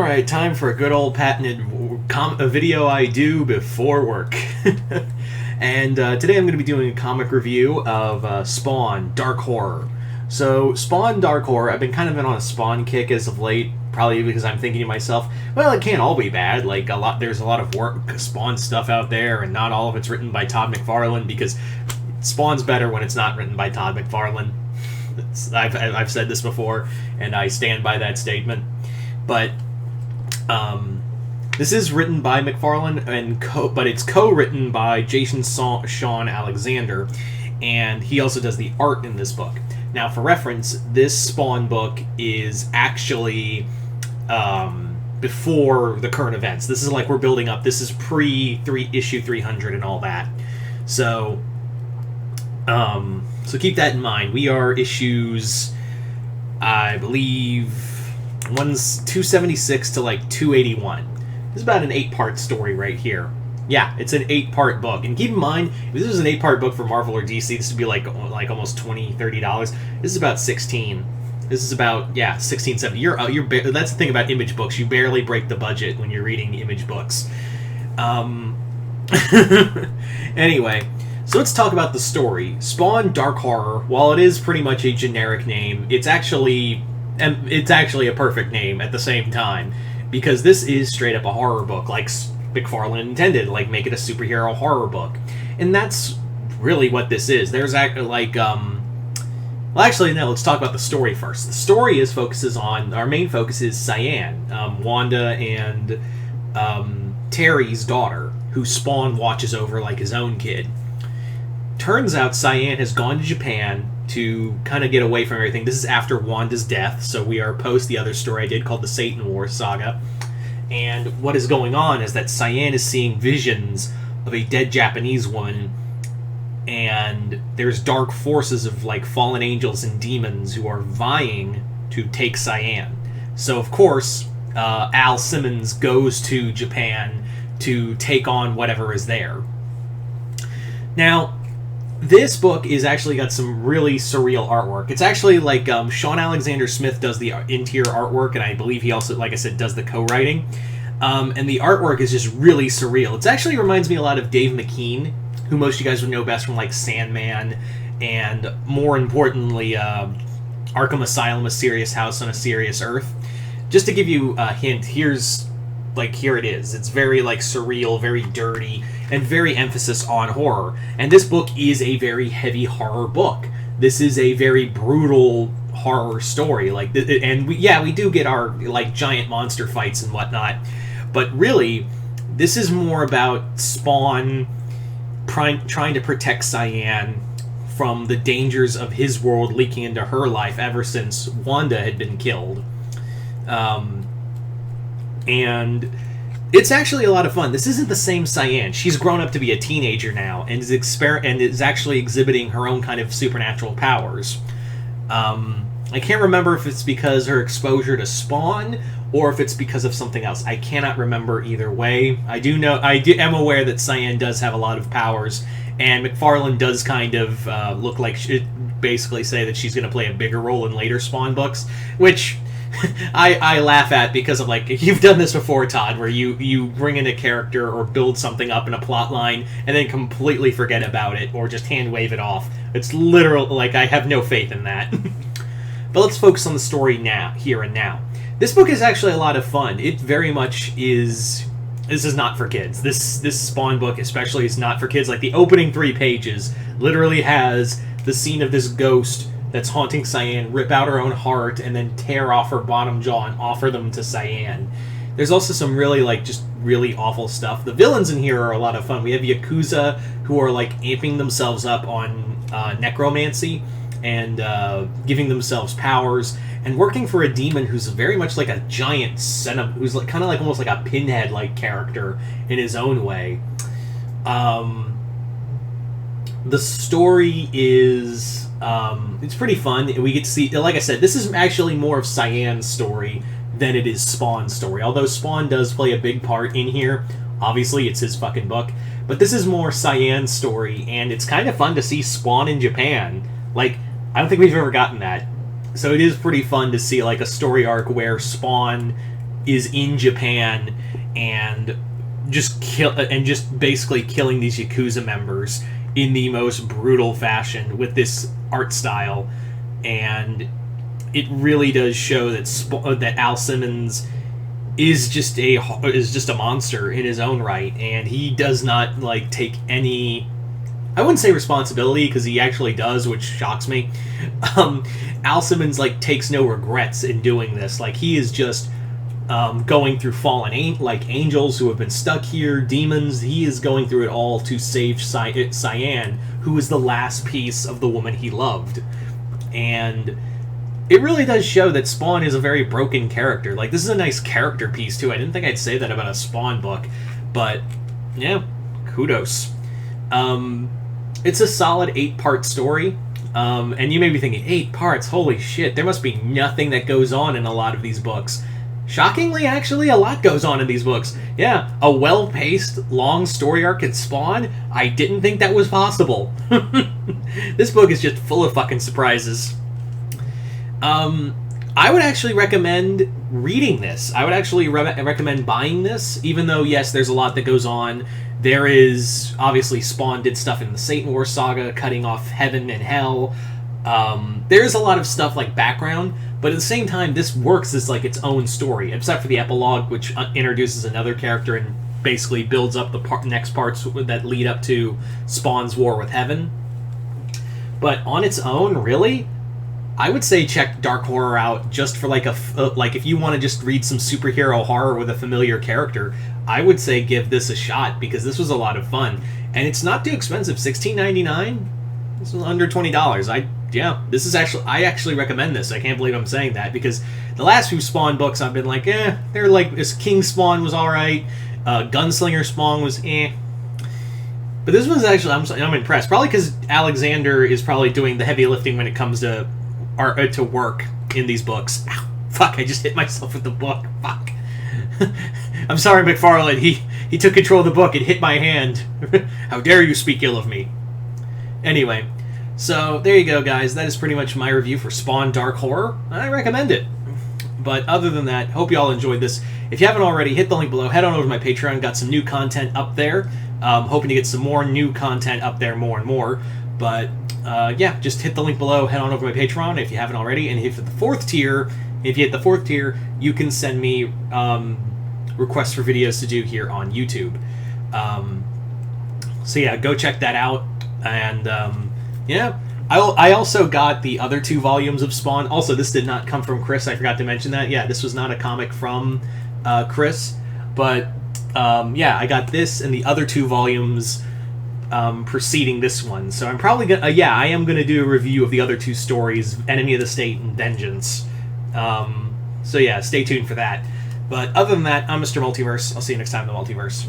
Alright, time for a good old patented a video I do before work. And today I'm going to be doing a comic review of Spawn Dark Horror. So, Spawn Dark Horror, I've been kind of on a Spawn kick as of late, probably because I'm thinking to myself, well, it can't all be bad. Like, there's a lot of work, Spawn stuff out there, and not all of it's written by Todd McFarlane, because Spawn's better when it's not written by Todd McFarlane. I've said this before, and I stand by that statement. But this is written by McFarlane, but it's co-written by Sean Alexander, and he also does the art in this book. Now, for reference, this Spawn book is actually before the current events. This is like we're building up. This is issue 300 and all that. So keep that in mind. We are issues, I believe, one's 276 to like 281. This is about an 8-part story right here. Yeah, it's an 8-part book. And keep in mind, if this was an 8-part book for Marvel or DC, this would be like almost $20, $30. This is about 16. This is about, 16, 17. That's the thing about Image books. You barely break the budget when you're reading Image books. Anyway, so let's talk about the story. Spawn Dark Horror, while it is pretty much a generic name, it's actually a perfect name at the same time, because this is straight up a horror book, like McFarlane intended, like make it a superhero horror book. And that's really what this is. There's let's talk about the story first. The story our main focus is Cyan, Wanda and Terry's daughter, who Spawn watches over like his own kid. Turns out Cyan has gone to Japan to kind of get away from everything. This is after Wanda's death, so we are post the other story I did called the Satan War Saga. And what is going on is that Cyan is seeing visions of a dead Japanese woman, and there's dark forces of like fallen angels and demons who are vying to take Cyan. So of course, Al Simmons goes to Japan to take on whatever is there. Now, this book is actually got some really surreal artwork. It's actually like Sean Alexander Smith does the interior artwork, and I believe he also, like I said, does the co-writing. And the artwork is just really surreal. It actually reminds me a lot of Dave McKean, who most of you guys would know best from like Sandman, and more importantly, Arkham Asylum, A Serious House on a Serious Earth. Just to give you a hint, here it is. It's very like surreal, very dirty, and very emphasis on horror. And this book is a very heavy horror book. This is a very brutal horror story. We do get our like giant monster fights and whatnot, but really, this is more about Spawn trying to protect Cyan from the dangers of his world leaking into her life ever since Wanda had been killed. And it's actually a lot of fun. This isn't the same Cyan. She's grown up to be a teenager now, and is actually exhibiting her own kind of supernatural powers. I can't remember if it's because her exposure to Spawn, or if it's because of something else. I cannot remember either way. I am aware that Cyan does have a lot of powers, and McFarlane does kind of look like basically say that she's going to play a bigger role in later Spawn books, which I laugh at, because of like, you've done this before, Todd, where you bring in a character or build something up in a plot line and then completely forget about it or just hand wave it off. It's literal, like, I have no faith in that. But let's focus on the story now, here and now. This book is actually a lot of fun. It very much is. This is not for kids. This Spawn book especially is not for kids. Like, the opening 3 pages literally has the scene of this ghost that's haunting Cyan rip out her own heart and then tear off her bottom jaw and offer them to Cyan. There's also some really, like, just really awful stuff. The villains in here are a lot of fun. We have Yakuza, who are, like, amping themselves up on necromancy and giving themselves powers, and working for a demon who's very much like a giant who's like, kind of like almost like a Pinhead-like character in his own way. The story is it's pretty fun. We get to see, like I said, this is actually more of Cyan's story than it is Spawn's story. Although Spawn does play a big part in here, obviously it's his fucking book. But this is more Cyan's story, and it's kind of fun to see Spawn in Japan. Like, I don't think we've ever gotten that. So it is pretty fun to see like a story arc where Spawn is in Japan and just basically killing these Yakuza members in the most brutal fashion with this art style. And it really does show that Al Simmons is just a monster in his own right, and he does not like take any, I wouldn't say responsibility, because he actually does, which shocks me. Al Simmons like takes no regrets in doing this. Like, he is just going through fallen angels who have been stuck here, demons. He is going through it all to save Cyan, who is the last piece of the woman he loved. And it really does show that Spawn is a very broken character. Like, this is a nice character piece, too. I didn't think I'd say that about a Spawn book, but, yeah, kudos. It's a solid 8-part story, and you may be thinking, 8 parts, holy shit, there must be nothing that goes on in a lot of these books. Shockingly, actually, a lot goes on in these books. Yeah, a well-paced, long story arc in Spawn, I didn't think that was possible. This book is just full of fucking surprises. I would actually recommend reading this. I would actually recommend buying this, even though, yes, there's a lot that goes on. There is, obviously, Spawn did stuff in the Satan War Saga, cutting off heaven and hell. There's a lot of stuff like background, but at the same time, this works as like its own story, except for the epilogue, which introduces another character and basically builds up the next parts that lead up to Spawn's war with heaven. But on its own, really, I would say check Dark Horror out just for like like if you want to just read some superhero horror with a familiar character. I would say give this a shot, because this was a lot of fun, and it's not too expensive. $16.99. This is under $20. I actually recommend this. I can't believe I'm saying that, because the last few Spawn books I've been like, they're like, this King Spawn was all right, Gunslinger Spawn was but this one's actually, I'm impressed. Probably because Alexander is probably doing the heavy lifting when it comes to work in these books. Ow, fuck, I just hit myself with the book. Fuck. I'm sorry, McFarlane. He took control of the book and hit my hand. How dare you speak ill of me. Anyway, so there you go, guys. That is pretty much my review for Spawn Dark Horror. I recommend it. But other than that, hope you all enjoyed this. If you haven't already, hit the link below. Head on over to my Patreon. Got some new content up there. Hoping to get some more new content up there more and more. But yeah, just hit the link below. Head on over to my Patreon if you haven't already. And if you hit the 4th tier, you can send me requests for videos to do here on YouTube. So yeah, go check that out. And yeah, I also got the other 2 volumes of Spawn. Also, this did not come from Chris. I forgot to mention that. Yeah, this was not a comic from Chris. But yeah, I got this and the other 2 volumes preceding this one. So I'm probably gonna I am gonna do a review of the other 2 stories, Enemy of the State and Vengeance. So yeah, stay tuned for that. But other than that, I'm Mr. Multiverse. I'll see you next time in the Multiverse.